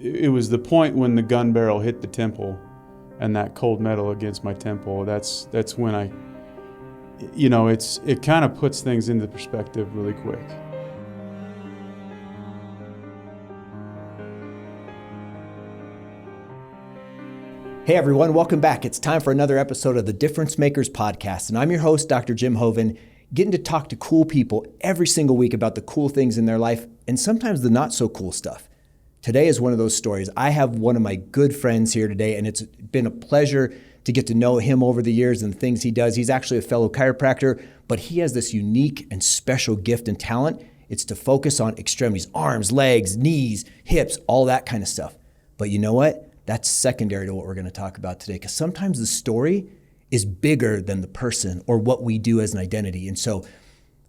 it was the point when the gun barrel hit the temple and that cold metal against my temple. That's when I, it kind of puts things into perspective really quick. Hey everyone, welcome back. It's time for another episode of the Difference Makers podcast, and I'm your host, Dr. Jim Hoven, getting to talk to cool people every single week about the cool things in their life and sometimes the not so cool stuff. Today is one of those stories. I have one of my good friends here today, and it's been a pleasure to get to know him over the years and the things he does. He's actually a fellow chiropractor, but he has this unique and special gift and talent. It's to focus on extremities, arms, legs, knees, hips, all that kind of stuff. But you know what? That's secondary to what we're going to talk about today, because sometimes the story is bigger than the person or what we do as an identity. And so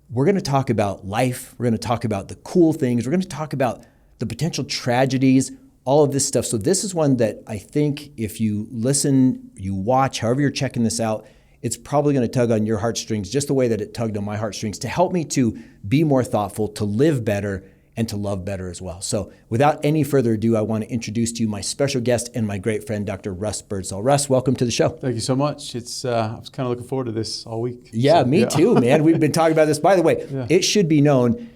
we're going to talk about life. We're going to talk about the cool things. We're going to talk about the potential tragedies, all of this stuff. So this is one that I think if you listen, you watch, however you're checking this out, it's probably going to tug on your heartstrings just the way that it tugged on my heartstrings to help me to be more thoughtful, to live better, and to love better as well. So without any further ado, I want to introduce to you my special guest and my great friend, Dr. Russ Birdsall. Russ, welcome to the show. Thank you so much. I was kind of looking forward to this all week. Yeah, me too, man. We've been talking about this. By the way, It should be known,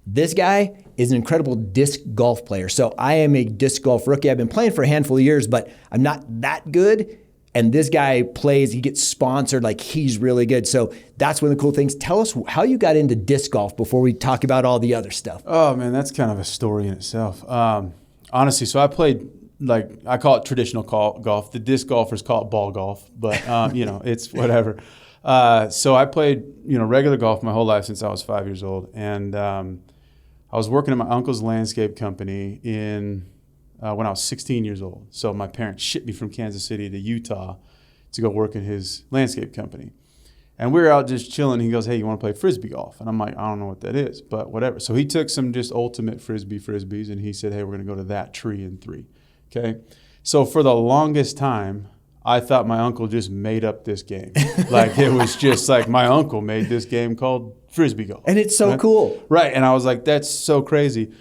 this guy is an incredible disc golf player. So I am a disc golf rookie. I've been playing for a handful of years, but I'm not that good. And this guy plays, he gets sponsored, like he's really good. So that's one of the cool things. Tell us how you got into disc golf before we talk about all the other stuff. Oh man, that's kind of a story in itself. Honestly, so I played, I call it traditional golf. The disc golfers call it ball golf, but it's whatever. So I played, regular golf my whole life since I was 5 years old. And I was working at my uncle's landscape company when I was 16 years old. So my parents shipped me from Kansas City to Utah to go work in his landscape company. And we were out just chilling. He goes, "Hey, you want to play Frisbee golf?" And I'm like, "I don't know what that is, but whatever." So he took some just ultimate Frisbees, and he said, "Hey, we're going to go to that tree in 3. Okay. So for the longest time, I thought my uncle just made up this game. Like it was just like my uncle made this game called Frisbee golf. And it's so cool. Right. And I was like, that's so crazy.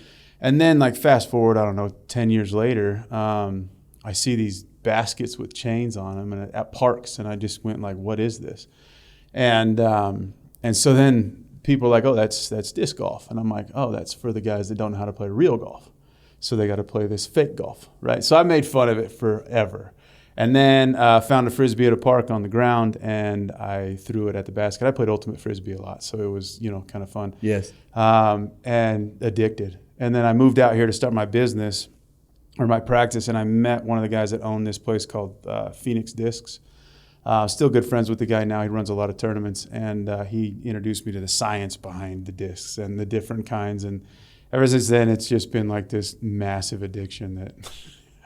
And then fast forward, 10 years later, I see these baskets with chains on them and at parks, and I just went like, what is this? And so then people are like, oh, that's disc golf. And I'm like, oh, that's for the guys that don't know how to play real golf. So they got to play this fake golf, right? So I made fun of it forever. And then found a Frisbee at a park on the ground, and I threw it at the basket. I played ultimate Frisbee a lot, so it was, kind of fun. Yes. And addicted. And then I moved out here to start my business or my practice, and I met one of the guys that owned this place called Phoenix Discs. Still good friends with the guy now. He runs a lot of tournaments, and he introduced me to the science behind the discs and the different kinds. And ever since then, it's just been like this massive addiction that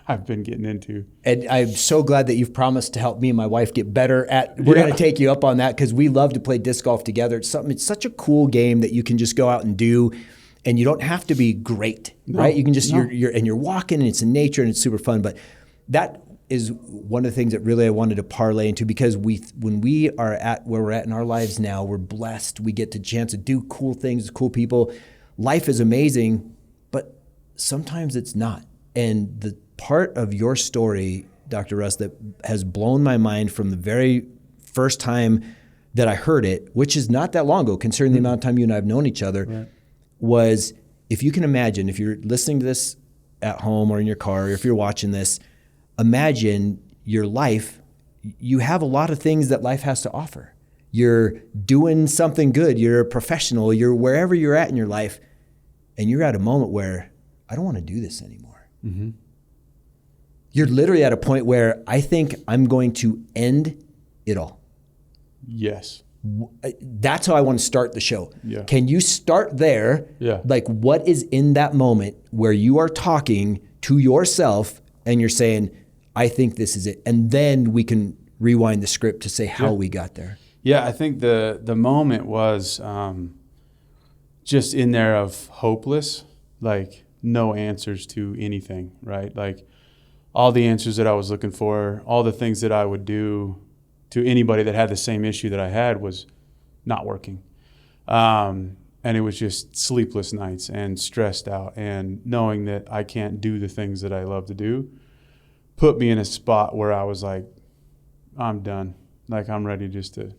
I've been getting into. And I'm so glad that you've promised to help me and my wife get better at. We're going to take you up on that because we love to play disc golf together. It's such a cool game that you can just go out and do. And you don't have to be great, right? You can just, you're walking and it's in nature and it's super fun. But that is one of the things that really I wanted to parlay into, because when we are at where we're at in our lives now, we're blessed. We get the chance to do cool things with cool people. Life is amazing, but sometimes it's not. And the part of your story, Dr. Russ, that has blown my mind from the very first time that I heard it, which is not that long ago, considering the amount of time you and I have known each other, was, if you can imagine, if you're listening to this at home or in your car, or if you're watching this, imagine your life. You have a lot of things that life has to offer. You're doing something good. You're a professional. You're wherever you're at in your life, and you're at a moment where I don't want to do this anymore. Mm-hmm. You're literally at a point where I think I'm going to end it all. Yes. That's how I want to start the show. Yeah. Can you start there? Yeah. Like, what is in that moment where you are talking to yourself and you're saying, I think this is it. And then we can rewind the script to say how we got there. Yeah, I think the moment was just in there of hopeless, like no answers to anything, right? Like all the answers that I was looking for, all the things that I would do to anybody that had the same issue that I had was not working. And it was just sleepless nights and stressed out, and knowing that I can't do the things that I love to do put me in a spot where I was like, I'm done. Like, I'm ready just to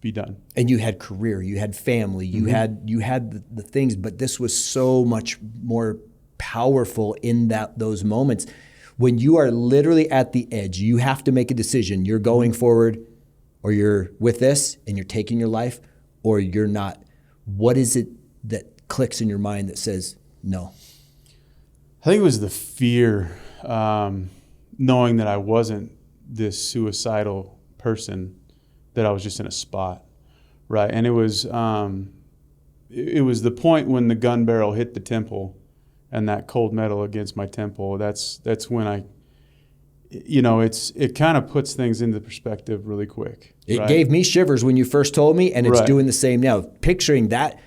be done. And you had career, you had family, you had the things, but this was so much more powerful in those moments when you are literally at the edge. You have to make a decision. You're going forward, or you're with this and you're taking your life, or you're not. What is it that clicks in your mind that says no? I think it was the fear, knowing that I wasn't this suicidal person, that I was just in a spot, right? And it was the point when the gun barrel hit the temple, and that cold metal against my temple. That's when it kind of puts things into perspective really quick. It gave me shivers when you first told me, and it's doing the same now. Picturing that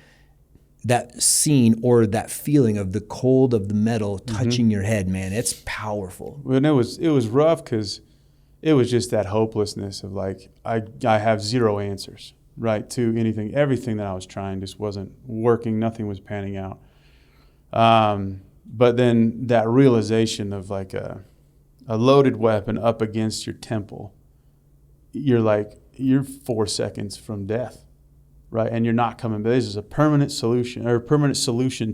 scene, or that feeling of the cold of the metal touching your head, man, it's powerful. And it was rough, because it was just that hopelessness of like, I have zero answers, right, to anything. Everything that I was trying just wasn't working. Nothing was panning out. But then that realization of like a loaded weapon up against your temple, you're 4 seconds from death, right? And you're not coming back. This is a permanent solution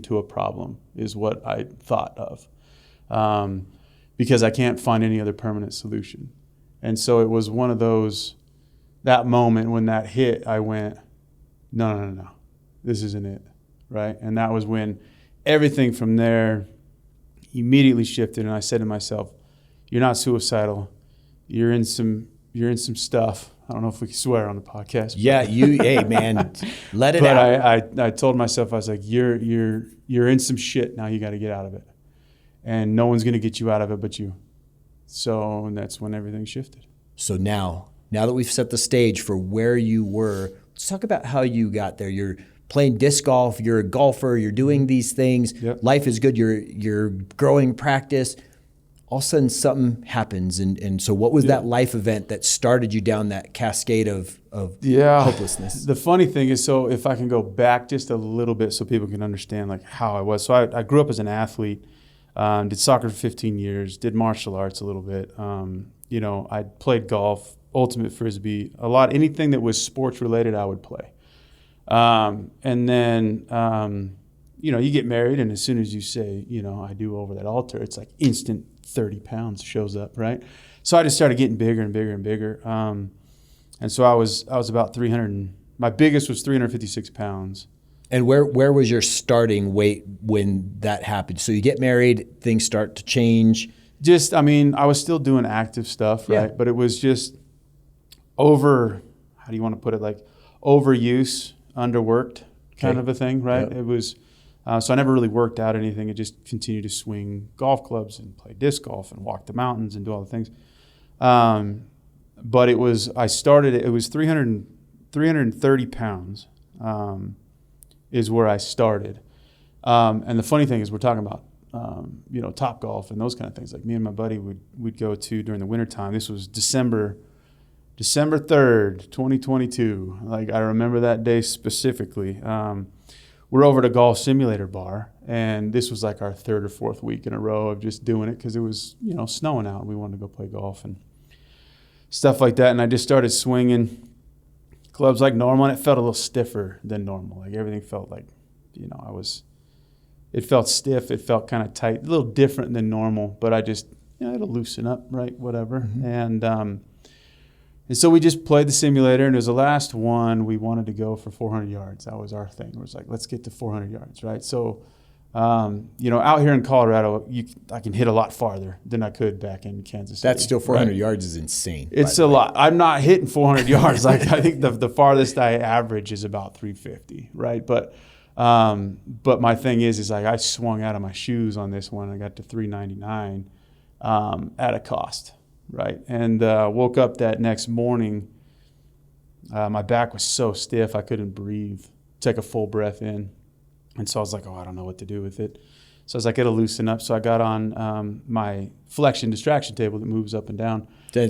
to a problem, is what I thought of, because I can't find any other permanent solution. And so it was one of those, that moment when that hit, I went, no, this isn't it, right? And that was when everything from there immediately shifted, and I said to myself, you're not suicidal. You're in some stuff. I don't know if we can swear on the podcast. Yeah, hey man, let it out. But I told myself, I was like, you're in some shit now. You got to get out of it, and no one's gonna get you out of it but you. So, and that's when everything shifted. So now that we've set the stage for where you were, let's talk about how you got there. You're playing disc golf. You're a golfer. You're doing these things. Yep. Life is good. You're growing practice. All of a sudden something happens. And so what was that life event that started you down that cascade of hopelessness? The funny thing is, so if I can go back just a little bit so people can understand like how I was. So I grew up as an athlete, did soccer for 15 years, did martial arts a little bit. I played golf, ultimate frisbee, a lot, anything that was sports related I would play. And then, you get married, and as soon as you say, I do over that altar, it's like instant 30 pounds shows up, right? So I just started getting bigger and bigger and bigger. And so I was about 300, my biggest was 356 pounds. And where was your starting weight when that happened? So you get married, things start to change. I was still doing active stuff, right? Yeah. But it was just how do you want to put it? Like overuse, underworked kind of a thing, right? Yep. It was, so I never really worked out anything. I just continued to swing golf clubs and play disc golf and walk the mountains and do all the things. But it was 330 pounds is where I started. And the funny thing is we're talking about, Top Golf and those kind of things. Like me and my buddy would go to during the wintertime. This was December 3rd, 2022. Like I remember that day specifically. We're over at a golf simulator bar, and this was like our third or fourth week in a row of just doing it because it was, snowing out. We wanted to go play golf and stuff like that. And I just started swinging clubs like normal, and it felt a little stiffer than normal. Like everything felt like, it felt stiff. It felt kind of tight, a little different than normal, but I just, it'll loosen up, right? Whatever. Mm-hmm. And so we just played the simulator, and it was the last one. We wanted to go for 400 yards. That was our thing. It was like, let's get to 400 yards, right? So, out here in Colorado, I can hit a lot farther than I could back in Kansas City. That's still 400 yards is insane. It's a lot. I'm not hitting 400 yards. Like I think the farthest I average is about 350, right? But my thing is like I swung out of my shoes on this one. I got to 399 at a cost. Right. And woke up that next morning. My back was so stiff I couldn't breathe, take a full breath in. And so I was like, I don't know what to do with it. So I was like, it'll loosen up. So I got on my flexion distraction table that moves up and down.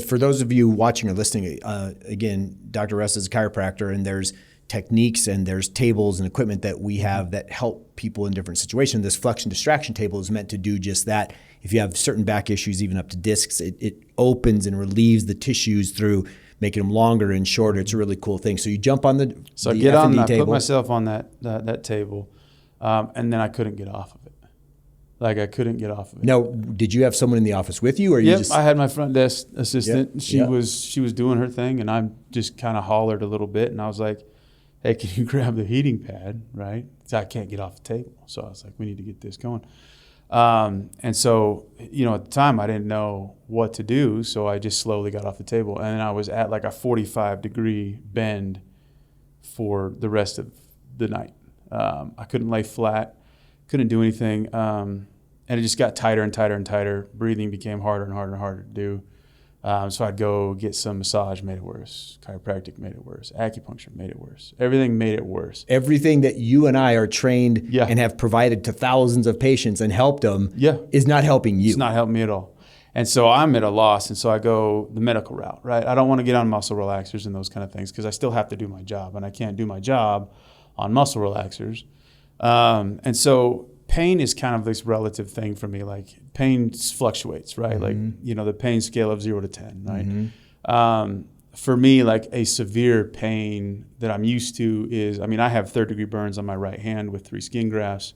For those of you watching or listening, again, Dr. Russ is a chiropractor, and there's, 2 different ways. One is techniques and there's tables and equipment that we have that help people in different situations. This flexion distraction table is meant to do just that. If you have certain back issues, even up to discs, it opens and relieves the tissues through making them longer and shorter. It's a really cool thing. So you jump on the So I the get on, I table. put myself on that table, and then I couldn't get off of it. Like I couldn't get off of it. Now, did you have someone in the office with you, or you Yep, just? I had my front desk assistant. Yep, She yep. was doing her thing, and I just kind of hollered a little bit, and I was like, "Hey, can you grab the heating pad?" Right? So I can't get off the table. So I was like, "We need to get this going." And so, at the time I didn't know what to do. So I just slowly got off the table, and then I was at like a 45-degree bend for the rest of the night. I couldn't lay flat, couldn't do anything. And it just got tighter and tighter and tighter. Breathing became harder and harder and harder to do. So I'd go get some massage, made it worse. Chiropractic made it worse. Acupuncture made it worse. Everything made it worse. Everything that you and I are trained Yeah. and have provided to thousands of patients and helped them Yeah. is not helping you. It's not helping me at all. And so I'm at a loss. And so I go the medical route, right? I don't want to get on muscle relaxers and those kind of things because I still have to do my job. And I can't do my job on muscle relaxers. And so pain is kind of this relative thing for me. Like pain fluctuates, right? Like, the pain scale of 0 to 10, right? For me, like a severe pain that I'm used to is, I have third-degree burns on my right hand with 3 skin grafts.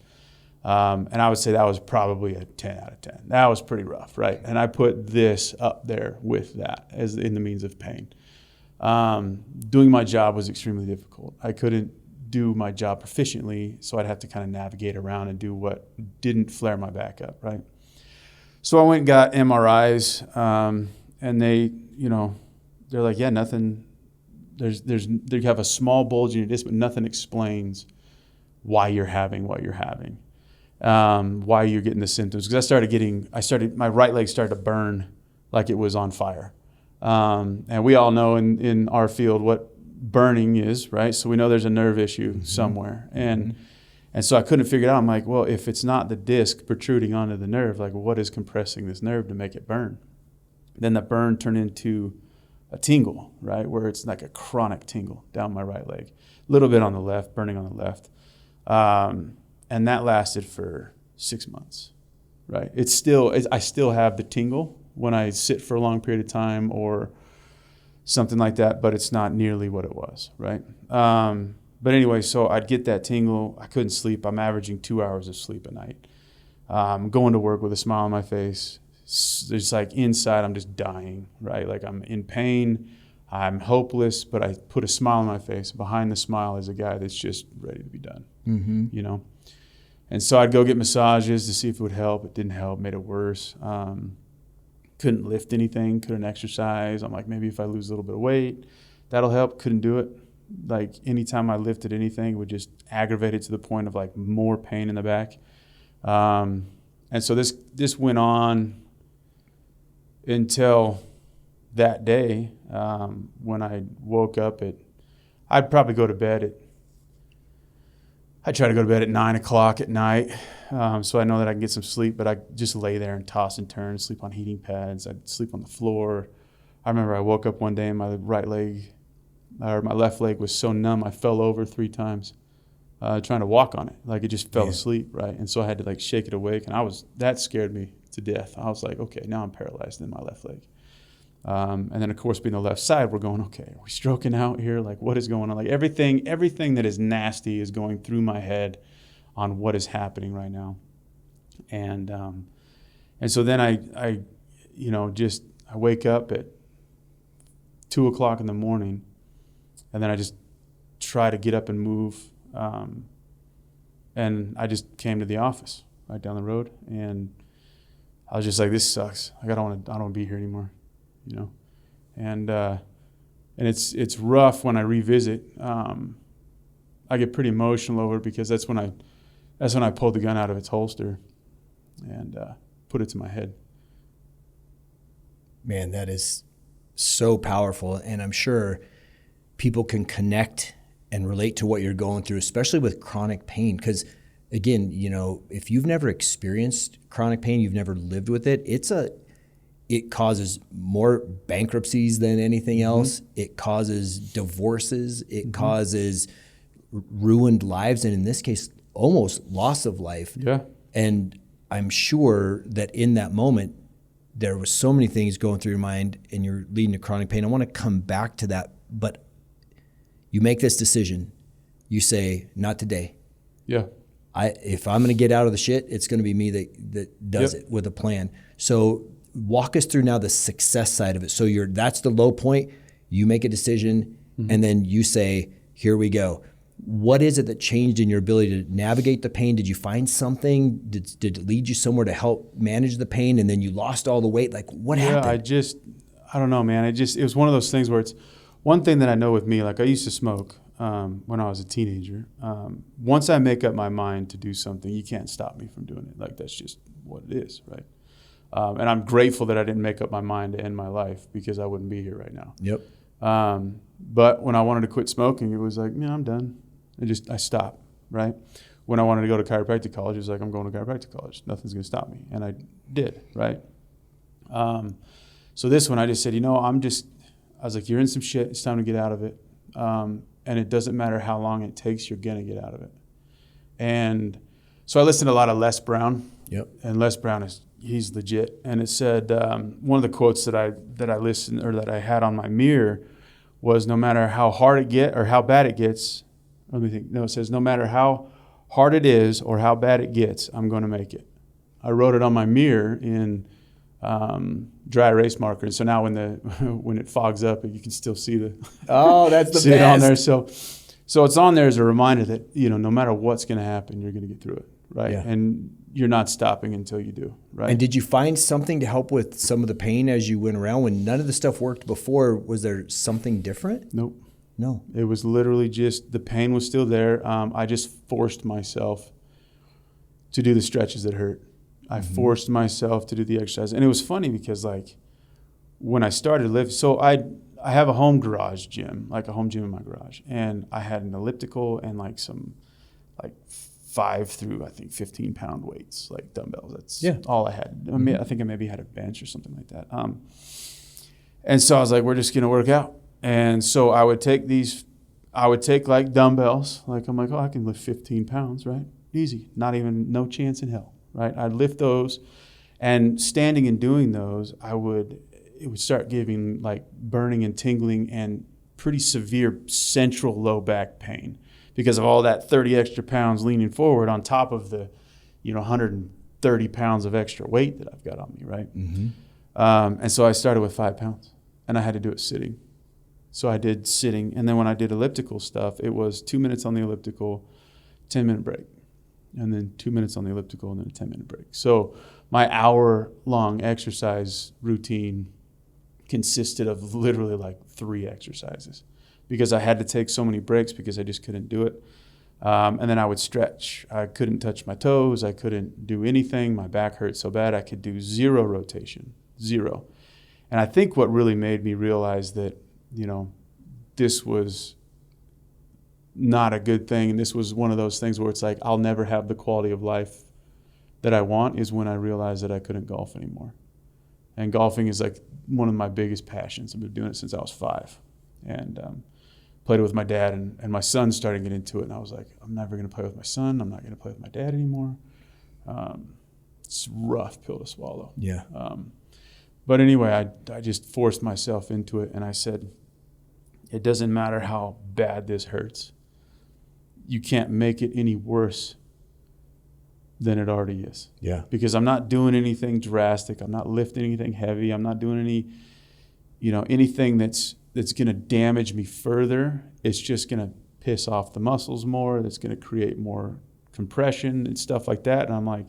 And I would say that was probably a 10 out of 10. That was pretty rough, right? And I put this up there with that as in the means of pain. Doing my job was extremely difficult. I couldn't do my job proficiently, so I'd have to kind of navigate around and do what didn't flare my back up, right? So I went and got MRIs, and they, they're like, yeah, nothing. They have a small bulge in your disc, but nothing explains why you're having what you're having, why you're getting the symptoms. Because my right leg started to burn like it was on fire, and we all know in our field what burning is, right? So we know there's a nerve issue somewhere. And so I couldn't figure it out. I'm like, well, if it's not the disc protruding onto the nerve, like what is compressing this nerve to make it burn? Then the burn turned into a tingle, right? Where it's like a chronic tingle down my right leg. A little bit on the left, burning on the left. And that lasted for 6 months, right? I still have the tingle when I sit for a long period of time or something like that, but it's not nearly what it was, right? But anyway, so I'd get that tingle. I couldn't sleep. I'm averaging 2 hours of sleep a night. Going to work with a smile on my face. It's like inside I'm just dying, right? Like I'm in pain. I'm hopeless, but I put a smile on my face. Behind the smile is a guy that's just ready to be done, And so I'd go get massages to see if it would help. It didn't help, made it worse. Couldn't lift anything, couldn't exercise. I'm like, maybe if I lose a little bit of weight, that'll help. Couldn't do it. Like anytime I lifted anything, it would just aggravate it to the point of like more pain in the back. And so this went on until that day when I woke up I'd probably go to bed I'd try to go to bed at 9 o'clock at night, so I know that I can get some sleep, but I just lay there and toss and turn, sleep on heating pads. I'd sleep on the floor. I remember I woke up one day and my left leg was so numb I fell over 3 times trying to walk on it. Like it just fell asleep, right? And so I had to like shake it awake, and that scared me to death. I was like, okay, now I'm paralyzed in my left leg. And then of course being the left side, we're going, okay, are we stroking out here? Like what is going on? Like everything that is nasty is going through my head on what is happening right now. And so then I wake up at 2 o'clock in the morning, and then I just try to get up and move. And I just came to the office right down the road, and I was just like, this sucks. Like I don't want to be here anymore. And it's rough when I revisit. I get pretty emotional over it because that's when I pulled the gun out of its holster and put it to my head. Man, that is so powerful, and I'm sure people can connect and relate to what you're going through, especially with chronic pain. Because again, if you've never experienced chronic pain, you've never lived with it, it causes more bankruptcies than anything else. It causes divorces. It causes ruined lives, and in this case, almost loss of life. Yeah. And I'm sure that in that moment, there was so many things going through your mind, and you're leading to chronic pain. I want to come back to that, but you make this decision. You say, not today. Yeah. If I'm going to get out of the shit, it's going to be me that does it with a plan. So walk us through now the success side of it. So that's the low point. You make a decision, and then you say, here we go. What is it that changed in your ability to navigate the pain? Did you find something? Did it lead you somewhere to help manage the pain, and then you lost all the weight? Like, what happened? I don't know, man. It was one of those things where it's one thing that I know with me, like I used to smoke when I was a teenager. Once I make up my mind to do something, you can't stop me from doing it. Like, that's just what it is, right? And I'm grateful that I didn't make up my mind to end my life, because I wouldn't be here right now. Yep. But when I wanted to quit smoking, it was like, man, I'm done. I stopped, right? When I wanted to go to chiropractic college, it was like, I'm going to chiropractic college. Nothing's going to stop me. And I did, right? So this one, I just said, I was like, you're in some shit. It's time to get out of it. And it doesn't matter how long it takes, you're going to get out of it. And so I listened to a lot of Les Brown. Yep. And Les Brown he's legit. And it said, one of the quotes that I listened, or that I had on my mirror, was, no matter how hard it gets or how bad it gets, let me think. No, it says, no matter how hard it is or how bad it gets, I'm going to make it. I wrote it on my mirror in dry erase marker. And so now when it fogs up, you can still see that's the see best. it on there. So it's on there as a reminder that, no matter what's going to happen, you're going to get through it, right? Yeah. And you're not stopping until you do, right? And did you find something to help with some of the pain as you went around? When none of the stuff worked before, was there something different? Nope. No. It was literally just, the pain was still there. I just forced myself to do the stretches that hurt. I forced myself to do the exercise. And it was funny because, like, when I started lifting, so I have a home garage gym, like a home gym in my garage. And I had an elliptical and like some, like 5 through, I think, 15 pound weights, like dumbbells. That's all I had. I think I maybe had a bench or something like that. And so I was like, we're just going to work out. And so I would take like dumbbells. Like, I'm like, I can lift 15 pounds, right? Easy. No chance in hell, right? I'd lift those, and standing and doing those, it would start giving like burning and tingling and pretty severe central low back pain because of all that 30 extra pounds leaning forward on top of the, 130 pounds of extra weight that I've got on me, right? Mm-hmm. And so I started with 5 pounds, and I had to do it sitting. So I did sitting, and then when I did elliptical stuff, it was 2 minutes on the elliptical, 10-minute break, and then 2 minutes on the elliptical, and then a 10-minute break. So my hour-long exercise routine consisted of literally like 3 exercises because I had to take so many breaks because I just couldn't do it. And then I would stretch. I couldn't touch my toes. I couldn't do anything. My back hurt so bad I could do 0 rotation, 0. And I think what really made me realize that, this was not a good thing, and this was one of those things where it's like I'll never have the quality of life that I want, is when I realized that I couldn't golf anymore. And golfing is like one of my biggest passions. I've been doing it since I was 5, and played it with my dad, and my son started getting into it, and I was like, I'm never going to play with my son. I'm not going to play with my dad anymore. It's a rough pill to swallow. Yeah. But anyway, I just forced myself into it, and I said, it doesn't matter how bad this hurts. You can't make it any worse than it already is. Yeah. Because I'm not doing anything drastic. I'm not lifting anything heavy. I'm not doing any, anything that's going to damage me further. It's just going to piss off the muscles more. That's going to create more compression and stuff like that. And I'm like,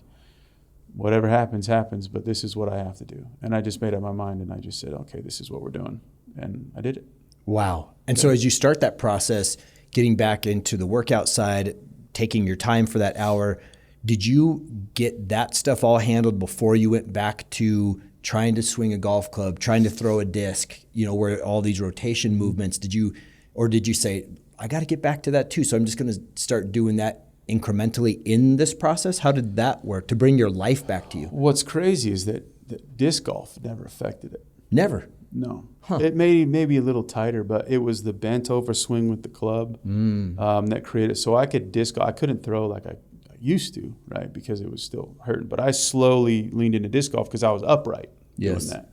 whatever happens, happens, but this is what I have to do. And I just made up my mind, and I just said, okay, this is what we're doing. And I did it. Wow. And so as you start that process, getting back into the workout side, taking your time for that hour, did you get that stuff all handled before you went back to trying to swing a golf club, trying to throw a disc, where all these rotation movements, did you say, I got to get back to that too, so I'm just going to start doing that incrementally in this process? How did that work to bring your life back to you? What's crazy is that disc golf never affected it. Never. No. It maybe a little tighter, but it was the bent over swing with the club that created. So I could disc. I couldn't throw like I used to, right? Because it was still hurting. But I slowly leaned into disc golf because I was upright doing that.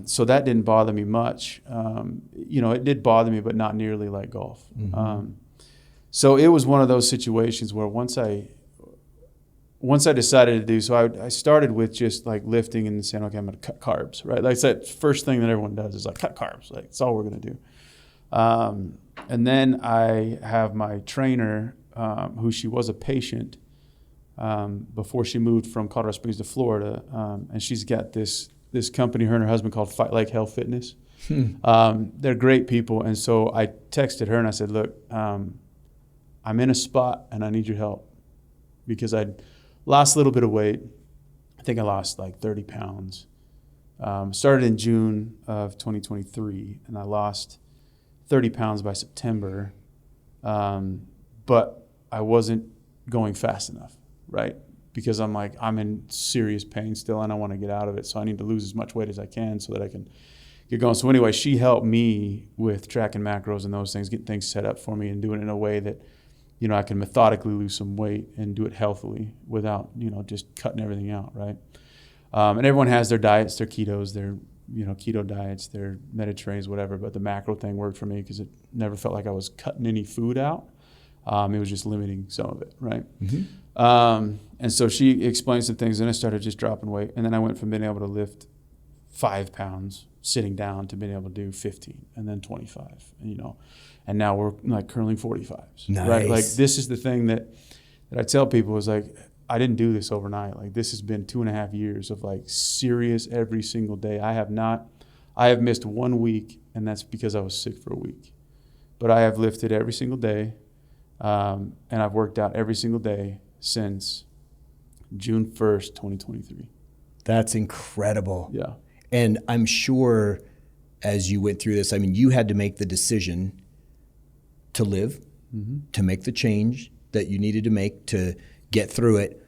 So that didn't bother me much. It did bother me, but not nearly like golf. So it was one of those situations where once I decided to do, so I started with just like lifting and saying, okay, I'm going to cut carbs, right? Like I said, first thing that everyone does is like cut carbs. Like that's all we're going to do. And then I have my trainer, who she was a patient before she moved from Colorado Springs to Florida. And she's got this company, her and her husband, called Fight Like Hell Fitness. They're great people. And so I texted her and I said, look, I'm in a spot and I need your help because I'd lost a little bit of weight. I think I lost like 30 pounds. Started in June of 2023 and I lost 30 pounds by September. But I wasn't going fast enough, right? Because I'm in serious pain still and I want to get out of it. So I need to lose as much weight as I can so that I can get going. So anyway, she helped me with tracking macros and those things, get things set up for me and doing it in a way that, I can methodically lose some weight and do it healthily without, just cutting everything out, right? And everyone has their diets, their ketos, their, keto diets, their Mediterraneans, whatever. But the macro thing worked for me because it never felt like I was cutting any food out. It was just limiting some of it, right? And so she explained some things and I started just dropping weight. And then I went from being able to lift 5 pounds sitting down to being able to do 15 and then 25, and now we're like curling 45s, right? Like this is the thing that I tell people is like, I didn't do this overnight. Like this has been 2.5 years of like serious every single day. I have missed 1 week and that's because I was sick for a week, but I have lifted every single day. And I've worked out every single day since June 1st, 2023. That's incredible. Yeah. And I'm sure as you went through this, you had to make the decision to live, to make the change that you needed to make to get through it.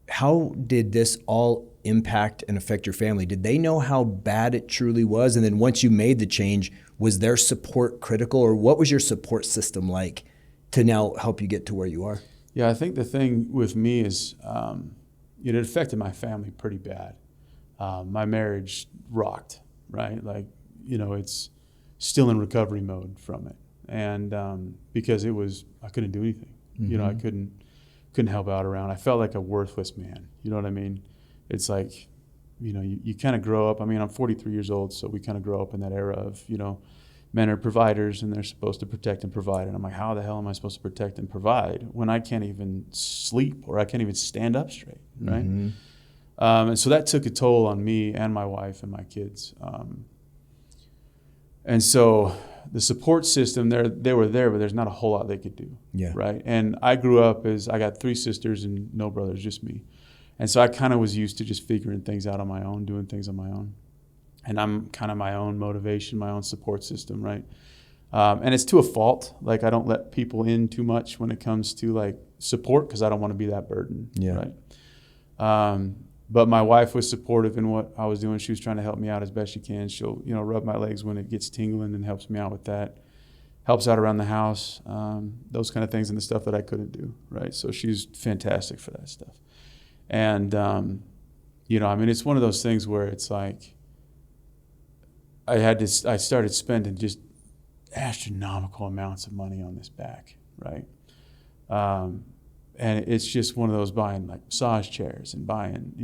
How did this all impact and affect your family? Did they know how bad it truly was? And then once you made the change, was their support critical, or what was your support system like to now help you get to where you are? Yeah, I think the thing with me is it affected my family pretty bad. My marriage rocked, right? Like, it's still in recovery mode from it. And because I couldn't do anything. I couldn't help out around. I felt like a worthless man. You know what I mean? It's like, you kind of grow up. I'm 43 years old, so we kind of grow up in that era of, men are providers and they're supposed to protect and provide. And I'm like, how the hell am I supposed to protect and provide when I can't even sleep or I can't even stand up straight, right? And so that took a toll on me and my wife and my kids. And so the support system, they were there, but there's not a whole lot they could do, right? And I grew up I got 3 sisters and no brothers, just me. And so I kind of was used to just figuring things out on my own, doing things on my own. And I'm kind of my own motivation, my own support system, right? And it's to a fault. Like I don't let people in too much when it comes to like support because I don't want to be that burden, right? But my wife was supportive in what I was doing. She was trying to help me out as best she can. She'll, rub my legs when it gets tingling and helps me out with that. Helps out around the house, those kind of things and the stuff that I couldn't do, right? So she's fantastic for that stuff. And, it's one of those things where it's like, I started spending just astronomical amounts of money on this back, right? And it's just one of those buying like massage chairs and buying,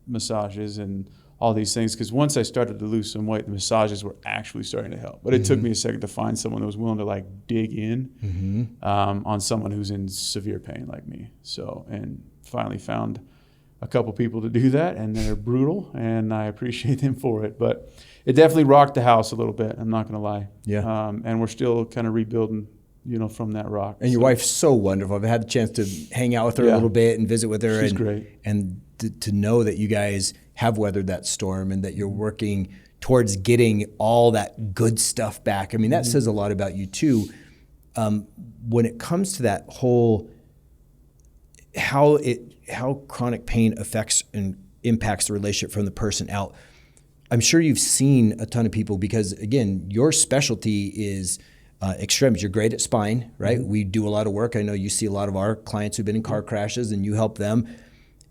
massages and all these things. Because once I started to lose some weight, the massages were actually starting to help. But it took me a second to find someone that was willing to like dig in on someone who's in severe pain like me. So, and finally found a couple people to do that, and they're brutal, and I appreciate them for it. But it definitely rocked the house a little bit. I'm not going to lie. Yeah. And we're still kind of rebuilding, from that rock. And your wife's so wonderful. I've had the chance to hang out with her a little bit and visit with her. She's great. And to know that you guys have weathered that storm and that you're working towards getting all that good stuff back. That says a lot about you too. When it comes to that whole, how chronic pain affects and impacts the relationship from the person out, I'm sure you've seen a ton of people because, again, your specialty is extremities. You're great at spine, right? We do a lot of work. I know you see a lot of our clients who've been in car crashes and you help them.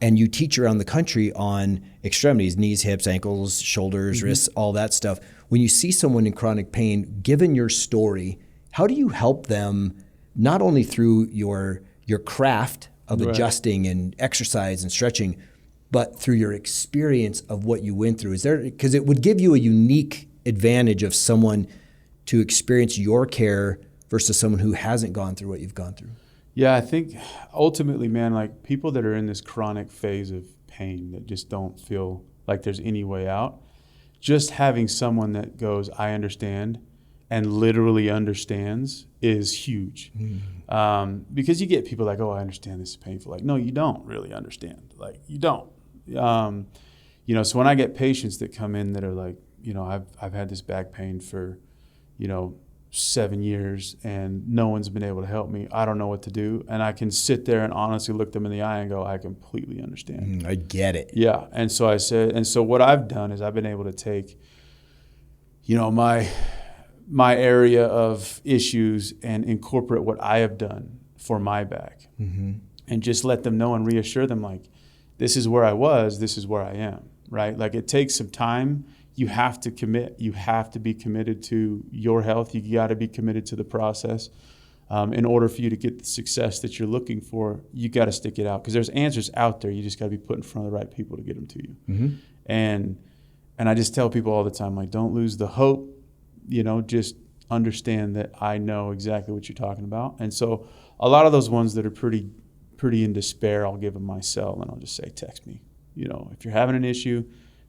And you teach around the country on extremities, knees, hips, ankles, shoulders, wrists, all that stuff. When you see someone in chronic pain, given your story, how do you help them not only through your craft of adjusting and exercise and stretching, but through your experience of what you went through? Is there, because it would give you a unique advantage of someone to experience your care versus someone who hasn't gone through what you've gone through. Yeah, I think ultimately, man, like people that are in this chronic phase of pain that just don't feel like there's any way out, just having someone that goes, I understand, and literally understands is huge. Because you get people like, oh, I understand this is painful. Like, no, you don't really understand. Like, you don't. So when I get patients that come in that are like, I've had this back pain for, 7 years and no one's been able to help me. I don't know what to do. And I can sit there and honestly look them in the eye and go, I completely understand. I get it. Yeah. And so what I've done is I've been able to take, my area of issues and incorporate what I have done for my back and just let them know and reassure them, like, this is where I was, this is where I am, right? Like, it takes some time. You have to commit. You have to be committed to your health. You got to be committed to the process. In order for you to get the success that you're looking for, you got to stick it out because there's answers out there. You just got to be put in front of the right people to get them to you. And I just tell people all the time, like, don't lose the hope. Just understand that I know exactly what you're talking about. And so a lot of those ones that are pretty in despair, I'll give them my cell and I'll just say, text me. If you're having an issue,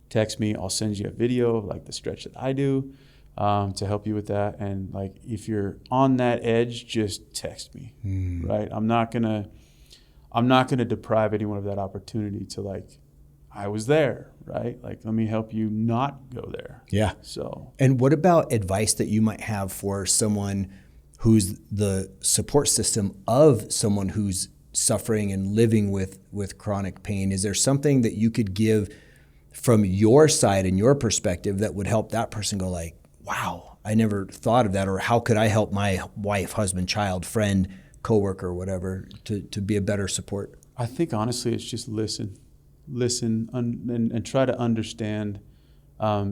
text me. I'll send you a video of like the stretch that I do to help you with that. And like, if you're on that edge, just text me, right? I'm not gonna deprive anyone of that opportunity to, like, I was there, right? Like, let me help you not go there. Yeah. So. And what about advice that you might have for someone who's the support system of someone who's suffering and living with chronic pain? Is there something that you could give from your side and your perspective that would help that person go like, wow, I never thought of that? Or how could I help my wife, husband, child, friend, coworker, whatever, to be a better support? I think honestly, it's just listen and try to understand,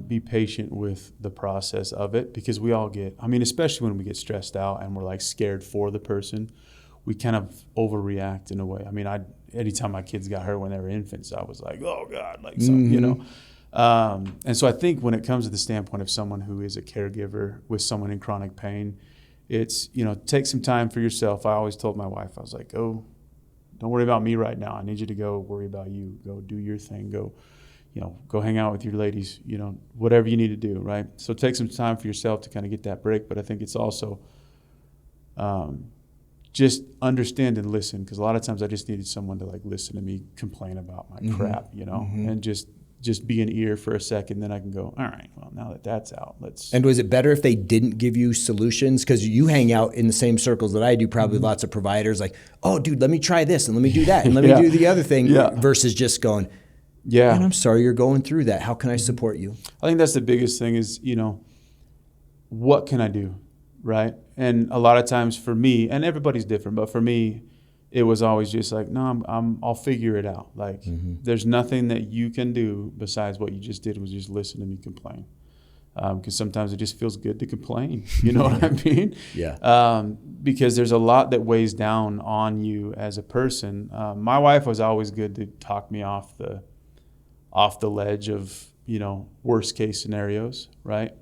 be patient with the process of it, because we all get, especially when we get stressed out and we're like scared for the person, we kind of overreact in a way. Anytime my kids got hurt when they were infants, I was like, oh God, like, and so I think when it comes to the standpoint of someone who is a caregiver with someone in chronic pain, it's, take some time for yourself. I always told my wife, I was like, oh, don't worry about me right now. I need you to go worry about you. Go do your thing. Go hang out with your ladies, whatever you need to do, right? So take some time for yourself to kind of get that break. But I think it's also just understand and listen, because a lot of times I just needed someone to like listen to me complain about my crap, and just be an ear for a second. Then I can go, all right, well, now that that's out, let's. And was it better if they didn't give you solutions? Because you hang out in the same circles that I do, probably lots of providers like, oh, dude, let me try this and let me do that and let me do the other thing versus just going, man, I'm sorry you're going through that. How can I support you? I think that's the biggest thing is, what can I do? Right. And a lot of times for me, and everybody's different, but for me, it was always just like, no, I'll figure it out. Like, there's nothing that you can do besides what you just did was just listen to me complain. Because sometimes it just feels good to complain. You know what I mean? Yeah. Because there's a lot that weighs down on you as a person. My wife was always good to talk me off the ledge of, worst case scenarios. Right.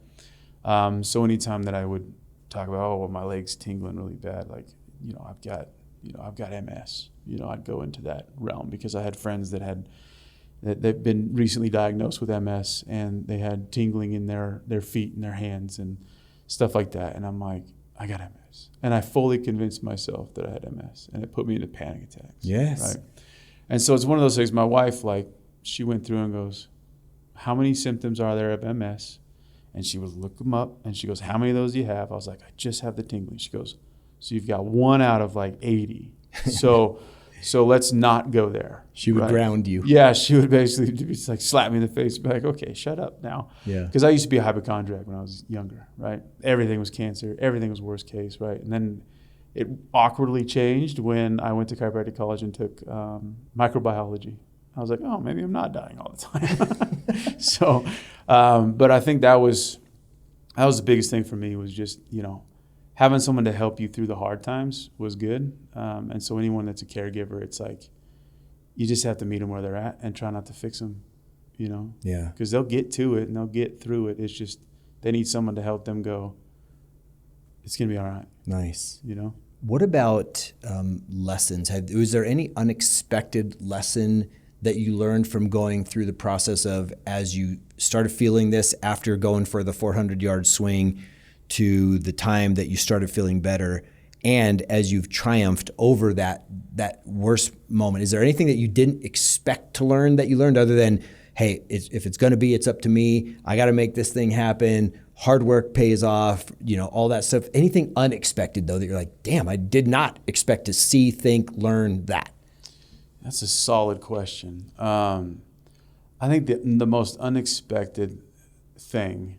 So anytime that I would talk about, my leg's tingling really bad, like, I've got MS, I'd go into that realm because I had friends they've been recently diagnosed with MS and they had tingling in their feet and their hands and stuff like that. And I'm like, I got MS. And I fully convinced myself that I had MS, and it put me into panic attacks. Yes. Right. And so it's one of those things. My wife, like, she went through and goes, how many symptoms are there of MS? And she would look them up, and she goes, how many of those do you have? I was like, I just have the tingling. She goes, so you've got 1 out of like 80. So So let's not go there. She would ground you. Yeah, she would basically just like slap me in the face and be like, okay, shut up now. Yeah. Because I used to be a hypochondriac when I was younger, right? Everything was cancer. Everything was worst case, right? And then it awkwardly changed when I went to chiropractic college and took microbiology. I was like, oh, maybe I'm not dying all the time. So, but I think that was the biggest thing for me, was just, having someone to help you through the hard times was good. And so anyone that's a caregiver, it's like, you just have to meet them where they're at and try not to fix them, Yeah. Because they'll get to it and they'll get through it. It's just, they need someone to help them go, it's going to be all right. Nice. What about lessons? Was there any unexpected lesson that you learned from going through the process of, as you started feeling this after going for the 400-yard swing, to the time that you started feeling better, and as you've triumphed over that worst moment? Is there anything that you didn't expect to learn that you learned, other than, hey, if it's going to be, it's up to me. I got to make this thing happen. Hard work pays off, all that stuff. Anything unexpected, though, that you're like, damn, I did not expect to see, think, learn that? That's a solid question. I think the most unexpected thing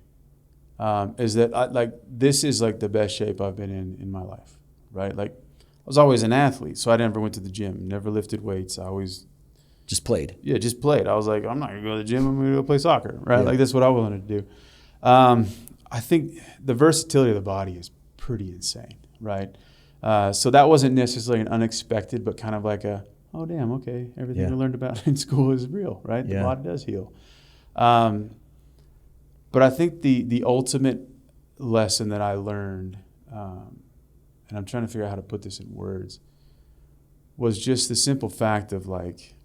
is that this is like the best shape I've been in my life, right? Like, I was always an athlete, so I never went to the gym, never lifted weights. I always just played. Yeah, just played. I was like, I'm not gonna go to the gym. I'm gonna go play soccer, right? Yeah. Like, that's what I wanted to do. I think the versatility of the body is pretty insane, right? So that wasn't necessarily an unexpected, but kind of like oh damn, okay, everything we learned about in school is real, right? The body does heal. But I think the ultimate lesson that I learned, and I'm trying to figure out how to put this in words, was just the simple fact of like,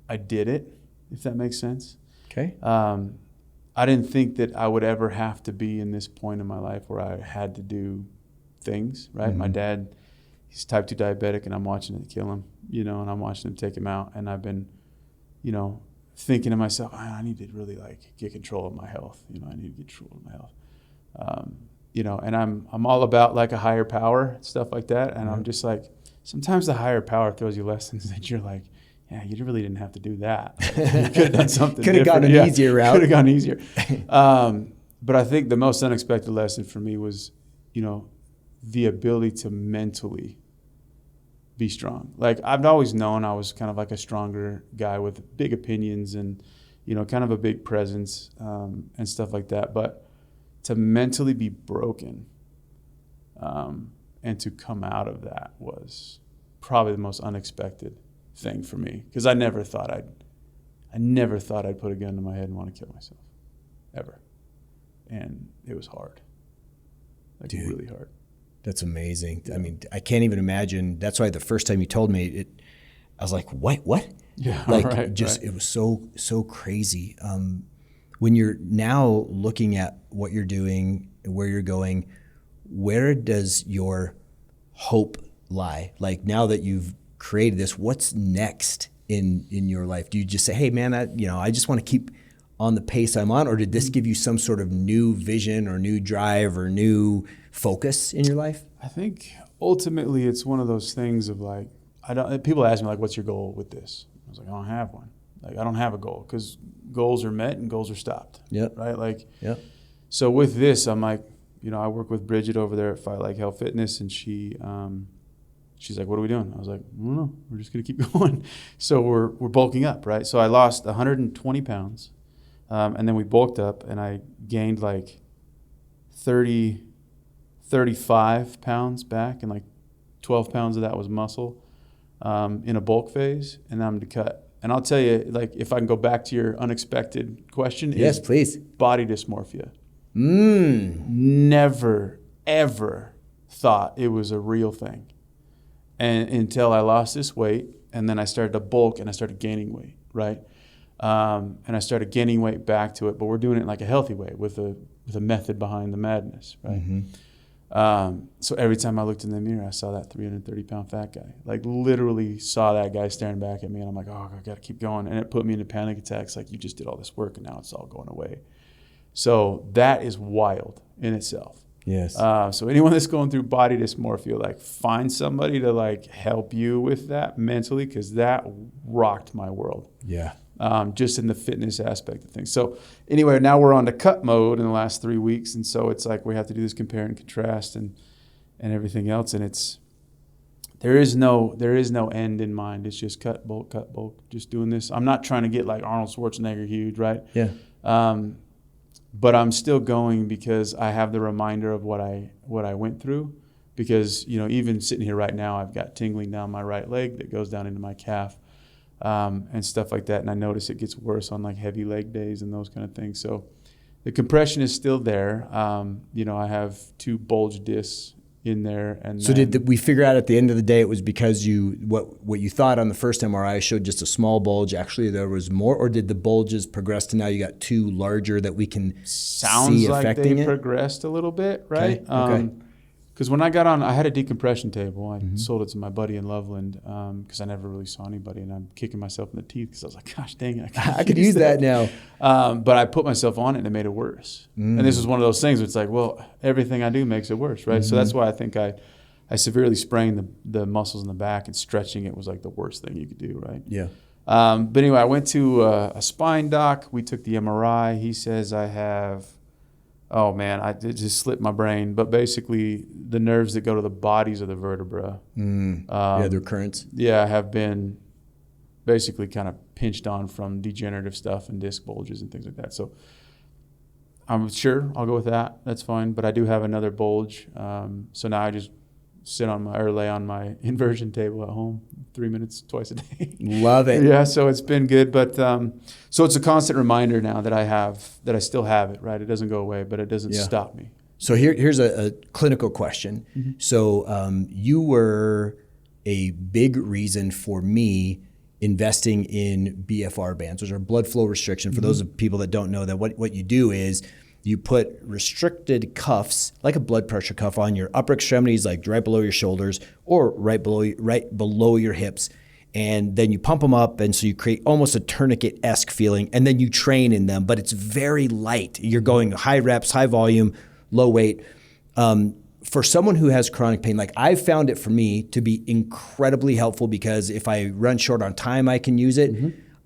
I did it, if that makes sense. Okay. I didn't think that I would ever have to be in this point in my life where I had to do things, right? Mm-hmm. My dad, he's type 2 diabetic, and I'm watching it kill him, and I'm watching him take him out. And I've been, thinking to myself, I need to really get control of my health. I need to get control of my health. And I'm all about a higher power, stuff like that. And I'm just like, sometimes the higher power throws you lessons that you're like, yeah, you really didn't have to do that. You could have done something Could have gone an easier route. Could have gone easier. But I think the most unexpected lesson for me was, the ability to mentally be strong. I've always known I was kind of like a stronger guy with big opinions and, kind of a big presence and stuff like that. But to mentally be broken and to come out of that was probably the most unexpected thing for me, because I never thought I'd put a gun to my head and want to kill myself, ever. And it was hard, Dude, really hard. That's amazing. Yeah. I mean, I can't even imagine. That's why the first time you told me I was like, what? Yeah, It was so crazy. When you're now looking at what you're doing and where you're going, where does your hope lie? Now that you've created this, what's next in your life? Do you just say, hey man, I just want to keep on the pace I'm on, or did this give you some sort of new vision or new drive or new focus in your life? I think ultimately it's one of those things of people ask me what's your goal with this? I was like, I don't have one. I don't have a goal, because goals are met and goals are stopped. Yep. Right? Yep. So with this, I'm like, I work with Bridget over there at Fight Like Hell Fitness, and she's like, what are we doing? I was like, I don't know. We're just going to keep going. So we're bulking up, right? So I lost 120 pounds, and then we bulked up, and I gained 35 pounds back, and 12 pounds of that was muscle in a bulk phase, and I'm to cut. And I'll tell you, if I can go back to your unexpected question. Yes, please. Body dysmorphia. Never, ever thought it was a real thing. And until I lost this weight, and then I started to bulk and I started gaining weight, right? And I started gaining weight back to it, but we're doing it a healthy way with a method behind the madness, right? Mm-hmm. So every time I looked in the mirror, I saw that 330-pound fat guy. Literally saw that guy staring back at me, and I'm like, oh, I got to keep going. And it put me into panic attacks. You just did all this work, and now it's all going away. So that is wild in itself. Yes. So anyone that's going through body dysmorphia, like find somebody to like help you with that mentally, because that rocked my world. Yeah. Just in the fitness aspect of things. So anyway, now we're on to cut mode in the last 3 weeks. And so it's like we have to do this compare and contrast and everything else. And there is no end in mind. It's just cut, bulk, just doing this. I'm not trying to get like Arnold Schwarzenegger huge, right? Yeah. But I'm still going because I have the reminder of what I went through. Because, you know, even sitting here right now, I've got tingling down my right leg that goes down into my calf. And stuff like that. And I notice it gets worse on like heavy leg days and those kind of things. So the compression is still there. You know, I have 2 bulge discs in there. And so did we figure out at the end of the day it was because what you thought on the first MRI showed just a small bulge? Actually, there was more, or did the bulges progress to now you got 2 larger that we can see affecting it? Sounds like they progressed a little bit, right? Okay. Because when I got on, I had a decompression table. I sold it to my buddy in Loveland because I never really saw anybody, and I'm kicking myself in the teeth because I was like, gosh dang it, I could use that now. But I put myself on it and it made it worse. And this was one of those things where it's like, well, everything I do makes it worse, right? So that's why I think I severely sprained the muscles in the back, and stretching it was like the worst thing you could do, right? Yeah. But anyway, I went to a spine doc. We took the MRI. He says I have... Oh man, it just slipped my brain. But basically, the nerves that go to the bodies of the vertebra, the currents. Yeah, have been basically kind of pinched on from degenerative stuff and disc bulges and things like that. So I'm sure I'll go with that. That's fine. But I do have another bulge. So now I just lay on my inversion table at home 3 minutes twice a day. Love it. Yeah, so it's been good, but so it's a constant reminder now that I still have it, right? It doesn't go away, but it doesn't stop me. So here's a clinical question. Mm-hmm. So you were a big reason for me investing in BFR bands, which are blood flow restriction. For those of people that don't know that, what you do is you put restricted cuffs, like a blood pressure cuff, on your upper extremities, like right below your shoulders or right below your hips. And then you pump them up, and so you create almost a tourniquet-esque feeling, and then you train in them, but it's very light. You're going high reps, high volume, low weight. For someone who has chronic pain, like I've found it for me to be incredibly helpful, because if I run short on time, I can use it.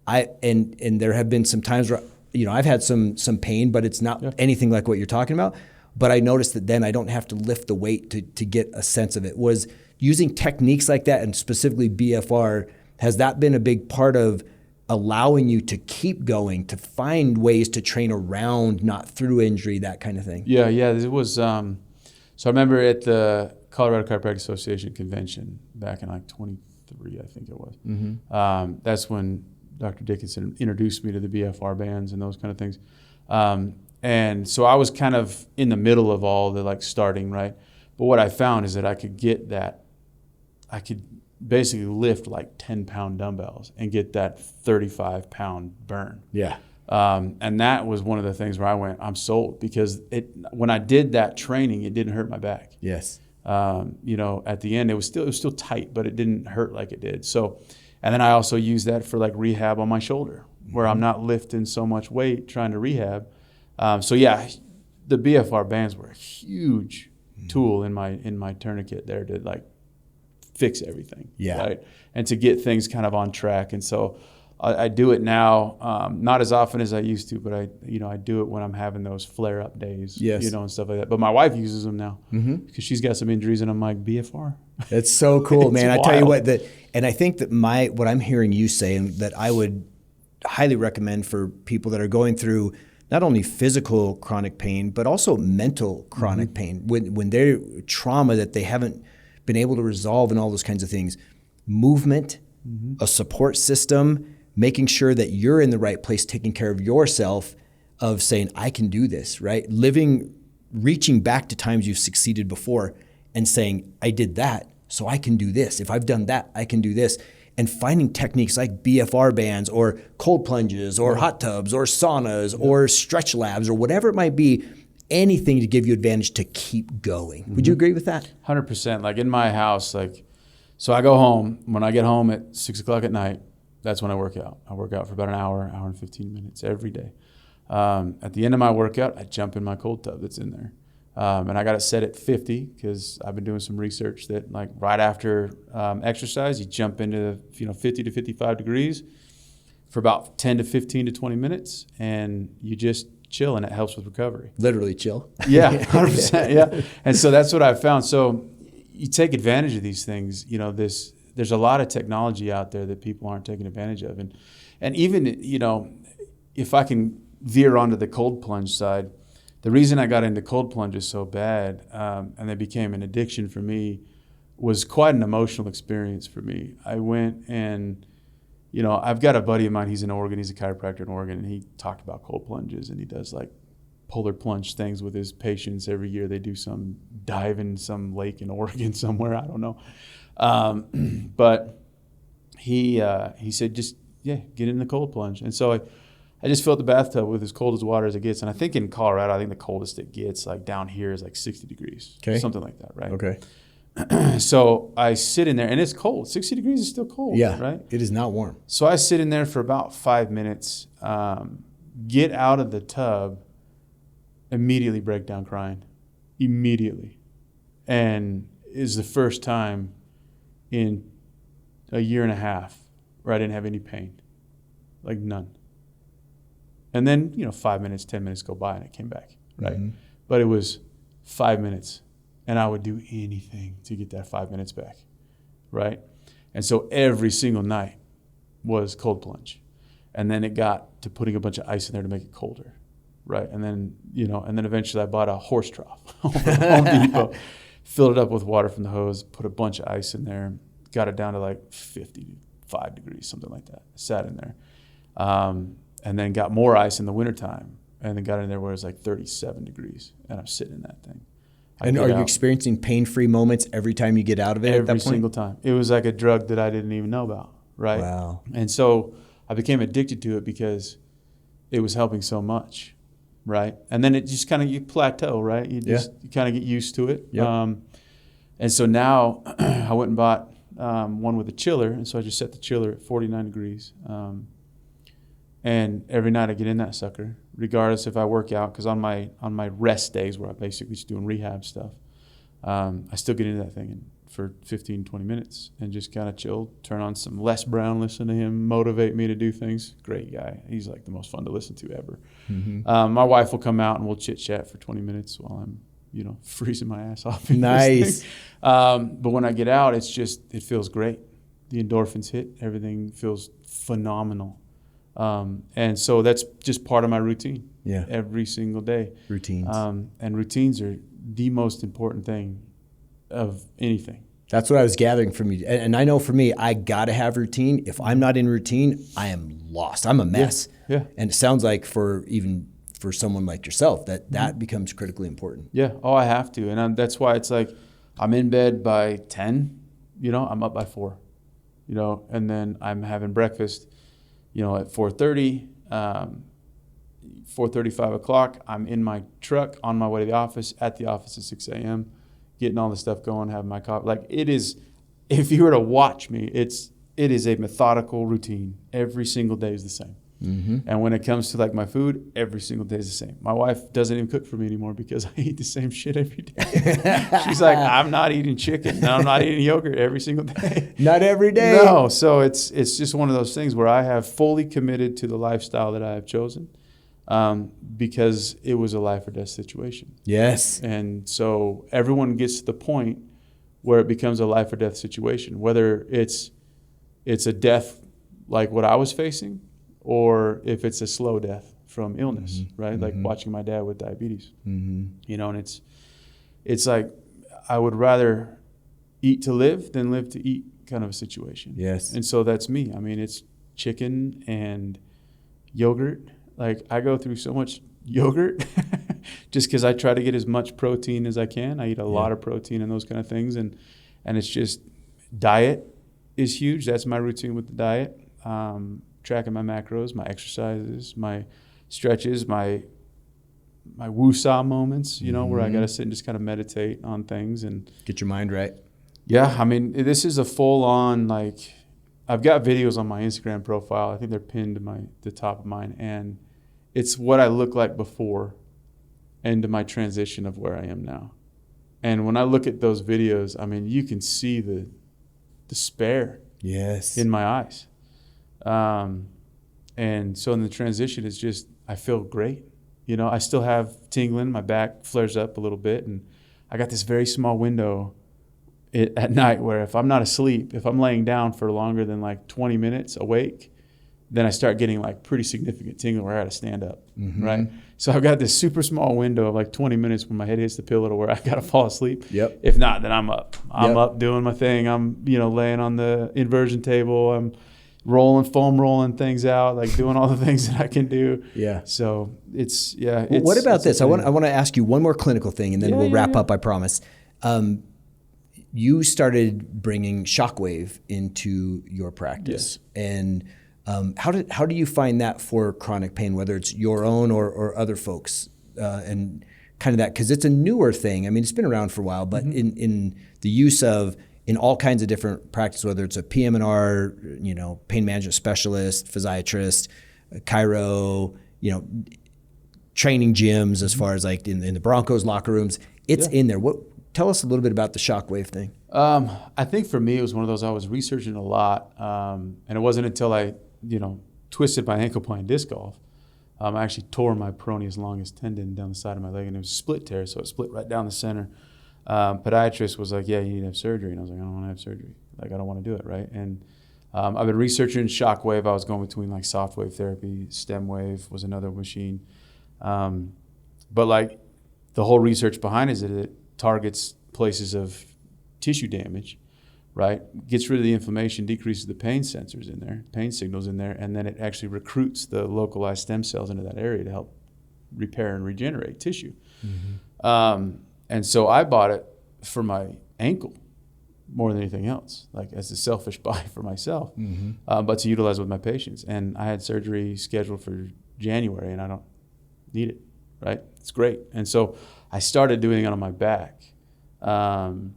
And there have been some times where, you know, I've had some pain, but it's not anything like what you're talking about. But I noticed that then I don't have to lift the weight to get a sense of it. Was using techniques like that, and specifically BFR, has that been a big part of allowing you to keep going, to find ways to train around, not through injury, that kind of thing? Yeah. It was, so I remember at the Colorado Chiropractic Association convention back in like 23, I think it was. That's when Dr. Dickinson introduced me to the BFR bands and those kind of things. And so I was kind of in the middle of all the like starting, right? But what I found is that I could basically lift like 10-pound dumbbells and get that 35-pound burn. Yeah. And that was one of the things where I went, I'm sold, because when I did that training, it didn't hurt my back. Yes. You know, at the end, it was still tight, but it didn't hurt like it did. So, and then I also use that for like rehab on my shoulder, where I'm not lifting so much weight trying to rehab. So yeah, the BFR bands were a huge tool in my tourniquet there to like fix everything. Yeah. Right. And to get things kind of on track. And so I do it now, not as often as I used to, but I do it when I'm having those flare up days, you know, and stuff like that. But my wife uses them now because she's got some injuries, and I'm like, BFR. It's so cool, man. Wild. I tell you what, and I think that what I'm hearing you say, and that I would highly recommend for people that are going through not only physical chronic pain, but also mental chronic pain, when they're trauma that they haven't been able to resolve and all those kinds of things, movement, a support system, making sure that you're in the right place, taking care of yourself, of saying, I can do this, right? Reaching back to times you've succeeded before and saying, I did that, so I can do this. If I've done that, I can do this. And finding techniques like BFR bands or cold plunges or hot tubs or saunas or stretch labs or whatever it might be, anything to give you advantage to keep going. Would you agree with that? 100%. Like in my house, like, so I go home. When I get home at 6 o'clock at night, that's when I work out. I work out for about an hour and 15 minutes every day. At the end of my workout, I jump in my cold tub that's in there. And I got it set at 50 because I've been doing some research that like right after exercise, you jump into 50 to 55 degrees for about 10 to 15 to 20 minutes, and you just chill, and it helps with recovery. Literally chill. Yeah, 100%. Yeah, and so that's what I found. So you take advantage of these things. There's a lot of technology out there that people aren't taking advantage of, and even if I can veer onto the cold plunge side. The reason I got into cold plunges so bad, and they became an addiction for me, was quite an emotional experience for me. I went and, I've got a buddy of mine, he's in Oregon, he's a chiropractor in Oregon, and he talked about cold plunges, and he does like polar plunge things with his patients every year. They do some dive in some lake in Oregon somewhere, I don't know. But he said, get in the cold plunge. And so I just filled the bathtub with as cold as water as it gets. And I think in Colorado, I think the coldest it gets, like down here, is like 60 degrees. Okay. Something like that, right? Okay. So I sit in there, and it's cold. 60 degrees is still cold, yeah, right? It is not warm. So I sit in there for about 5 minutes, get out of the tub, immediately break down crying. Immediately. And is the first time in a year and a half where I didn't have any pain. Like none. And then, 5 minutes, 10 minutes go by and it came back, right? Mm-hmm. But it was 5 minutes, and I would do anything to get that 5 minutes back, right? And so every single night was cold plunge. And then it got to putting a bunch of ice in there to make it colder, right? And then, eventually I bought a horse trough over at Home Depot, filled it up with water from the hose, put a bunch of ice in there, got it down to like 55 degrees, something like that. Sat in there. And then got more ice in the wintertime, and then got in there where it was like 37 degrees, and I'm sitting in that thing. And are you experiencing pain-free moments every time you get out of it? Every single time. It was like a drug that I didn't even know about, right? Wow. And so I became addicted to it because it was helping so much, right? And then it just kind of, you plateau, right? You kind of get used to it. Yep. And so now I went and bought one with a chiller, and so I just set the chiller at 49 degrees. And every night I get in that sucker, regardless if I work out, because on my rest days where I'm basically just doing rehab stuff, I still get into that thing for 15, 20 minutes and just kind of chill, turn on some Les Brown, listen to him, motivate me to do things. Great guy. He's like the most fun to listen to ever. Mm-hmm. My wife will come out and we'll chit chat for 20 minutes while I'm, freezing my ass off. Nice. But when I get out, it feels great. The endorphins hit, everything feels phenomenal. And so that's just part of my routine. Yeah. Every single day. Routines. And routines are the most important thing of anything. That's what I was gathering from you. And I know for me, I got to have routine. If I'm not in routine, I am lost. I'm a mess. Yeah. And it sounds like for someone like yourself, that becomes critically important. Yeah. Oh, I have to. And that's why it's like I'm in bed by 10, I'm up by 4, and then I'm having breakfast at 4:30, 4:30, 5 o'clock, I'm in my truck on my way to the office, at the office at 6 a.m., getting all the stuff going, having my coffee. Like it is, if you were to watch me, it is a methodical routine. Every single day is the same. Mm-hmm. And when it comes to like my food, every single day is the same. My wife doesn't even cook for me anymore because I eat the same shit every day. She's like, I'm not eating chicken. And I'm not eating yogurt every single day. Not every day. No. So it's just one of those things where I have fully committed to the lifestyle that I have chosen because it was a life or death situation. Yes. And so everyone gets to the point where it becomes a life or death situation, whether it's a death like what I was facing, or if it's a slow death from illness, mm-hmm. right? Mm-hmm. Like watching my dad with diabetes, mm-hmm. And it's like I would rather eat to live than live to eat kind of a situation. Yes. And so that's me. I mean, it's chicken and yogurt. Like I go through so much yogurt just because I try to get as much protein as I can. I eat a lot of protein and those kind of things. And it's just diet is huge. That's my routine with the diet. Tracking my macros, my exercises, my stretches, my woo-saw moments, where I got to sit and just kind of meditate on things and get your mind right. Yeah, I mean, this is a full-on, like, I've got videos on my Instagram profile. I think they're pinned to the top of mine, and it's what I look like before into my transition of where I am now. And when I look at those videos, I mean, you can see the despair in my eyes. And so in the transition, it's just, I feel great. You know, I still have tingling, my back flares up a little bit, and I got this very small window at night where if I'm not asleep, if I'm laying down for longer than like 20 minutes awake, then I start getting like pretty significant tingling where I got to stand up, right? So I've got this super small window of like 20 minutes when my head hits the pillow to where I got to fall asleep. If not, then I'm up. I'm up doing my thing. I'm, you know, laying on the inversion table. I'm foam rolling things out, like doing all the things that I can do. So it's, Well, what about this? I want to ask you one more clinical thing, and then we'll wrap up, I promise. You started bringing shockwave into your practice. And how do you find that for chronic pain, whether it's your own or other folks, and kind of that, because it's a newer thing. I mean, it's been around for a while, but in the use of, in all kinds of different practice, whether it's a PM&R, you know, pain management specialist, physiatrist, chiro, you know, training gyms, as far as like in the Broncos locker rooms, it's in there. Tell us a little bit about the shockwave thing. I think for me, it was one of those, I was researching a lot, and it wasn't until I, you know, twisted my ankle playing disc golf. I actually tore my peroneus longus tendon down the side of my leg, and it was a split tear, so it split right down the center. Podiatrist was like, yeah, you need to have surgery. And I was like, I don't want to have surgery. Like, I don't want to do it, right? And I've been researching shockwave. I was going between like soft wave therapy, stem wave was another machine. But like the whole research behind it is that it targets places of tissue damage, right? Gets rid of the inflammation, decreases the pain sensors in there, pain signals in there, and then it actually recruits the localized stem cells into that area to help repair and regenerate tissue. And so I bought it for my ankle more than anything else, like as a selfish buy for myself, but to utilize with my patients. And I had surgery scheduled for January, and I don't need it, right? It's great. And so I started doing it on my back. And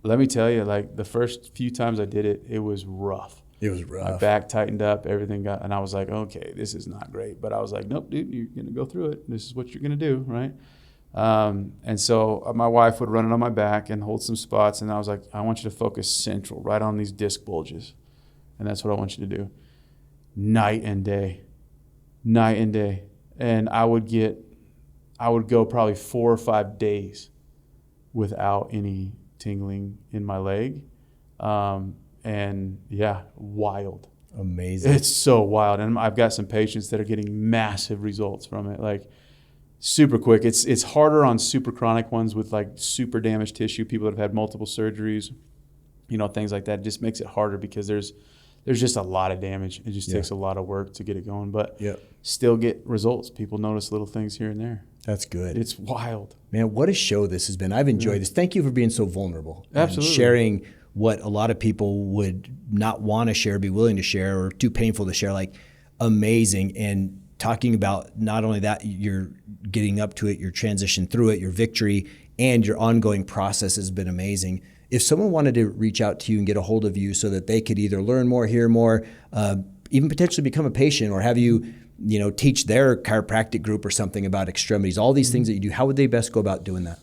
let me tell you, like the first few times I did it, it was rough. It was rough. My back tightened up, everything got, and I was like, okay, this is not great. But I was like, nope, dude, you're going to go through it. This is what you're going to do, right? And so my wife would run it on my back and hold some spots. And I was like, I want you to focus central, right on these disc bulges. And that's what I want you to do. Night and day. And I would go probably 4 or 5 days without any tingling in my leg. And yeah, wild. Amazing. It's so wild. And I've got some patients that are getting massive results from it. Like, super quick. It's harder on super chronic ones with like super damaged tissue, people that have had multiple surgeries, you know, things like that. It just makes it harder because there's just a lot of damage. It just takes a lot of work to get it going, but still get results. People notice little things here and there. That's good. It's wild. Man, what a show this has been. I've enjoyed this. Thank you for being so vulnerable. Absolutely. And sharing what a lot of people would not want to share, be willing to share, or too painful to share. Like, amazing. And talking about not only that, you're getting up to it, your transition through it, your victory, and your ongoing process has been amazing. If someone wanted to reach out to you and get a hold of you so that they could either learn more, hear more, even potentially become a patient, or have you, you know, teach their chiropractic group or something about extremities, all these things that you do, how would they best go about doing that?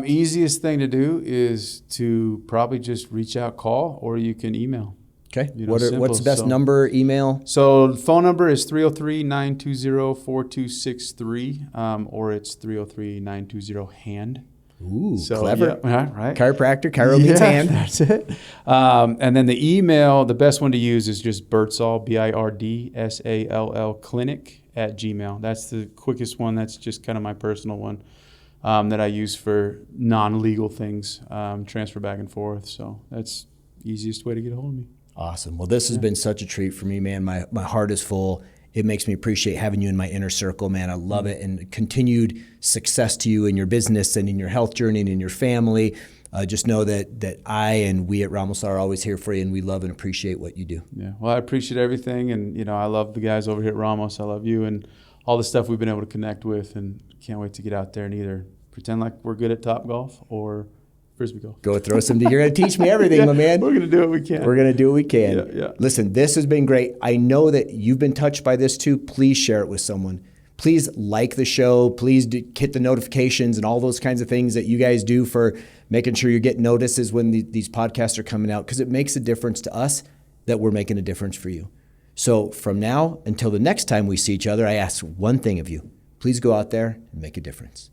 Easiest thing to do is to probably just reach out, call, or you can email. Okay. You know, what's the best number, email? So the phone number is 303-920-4263, or it's 303-920-HAND. Ooh, so, clever. Yeah, right. Chiropractor, chiro means hand. That's it. And then the email, the best one to use is just Birdsall, Birdsall, clinic@gmail. That's the quickest one. That's just kind of my personal one that I use for non-legal things, transfer back and forth. So that's the easiest way to get a hold of me. Awesome. Well, this has been such a treat for me, man. My heart is full. It makes me appreciate having you in my inner circle, man. I love it. And continued success to you in your business and in your health journey and in your family. Just know that I and we at Ramos are always here for you, and we love and appreciate what you do. Yeah. Well, I appreciate everything. And, you know, I love the guys over here at Ramos. I love you and all the stuff we've been able to connect with, and can't wait to get out there and either pretend like we're good at Topgolf or Frisbee golf. Go throw some. You're going to teach me everything, my man. We're going to do what we can. We're going to do what we can. Yeah. Listen, this has been great. I know that you've been touched by this too. Please share it with someone. Please like the show. Please hit the notifications and all those kinds of things that you guys do for making sure you get notices when these podcasts are coming out, because it makes a difference to us that we're making a difference for you. So from now until the next time we see each other, I ask one thing of you. Please go out there and make a difference.